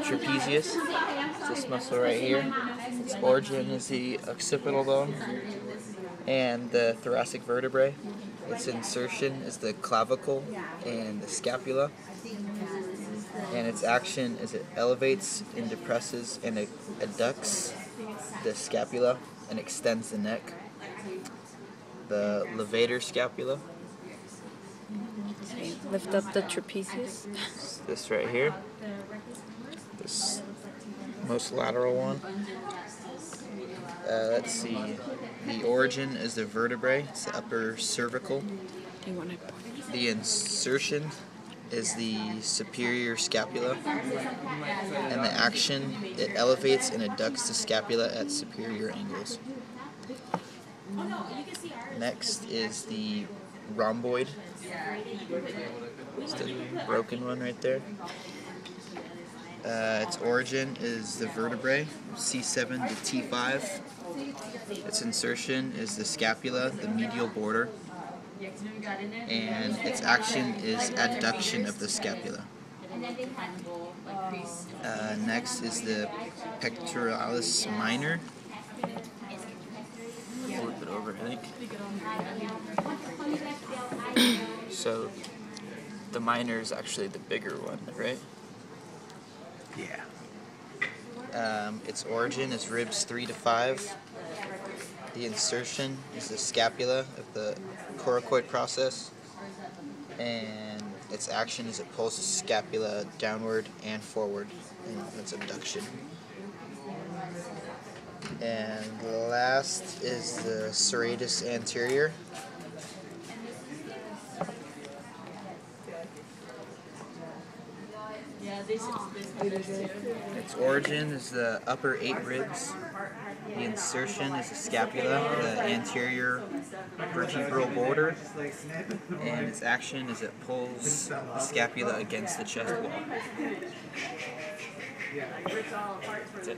trapezius. It's this muscle right here. Its origin is the occipital bone and the thoracic vertebrae. Its insertion is the clavicle and the scapula. And its action is it elevates and depresses and it adducts the scapula and extends the neck. The levator scapula. Okay, lift up the trapezius. This right here. This most lateral one. Let's see. The origin is the vertebrae. It's the upper cervical. The insertion is the superior scapula, and the action, it elevates and adducts the scapula at superior angles. Next is the rhomboid. It's the broken one right there. Its origin is the vertebrae, C7 to T5. Its insertion is the scapula, the medial border, and its action is adduction of the scapula. Next is the pectoralis minor. Flip it over, I think. So the minor is actually the bigger one, right? Yeah. Its origin is ribs 3 to 5. The insertion is the scapula of the coracoid process, and its action is it pulls the scapula downward and forward, and that's abduction. And last is the serratus anterior. Its origin is the upper 8 ribs. The insertion is the scapula, the anterior vertebral border, and its action is it pulls the scapula against the chest wall. That's it.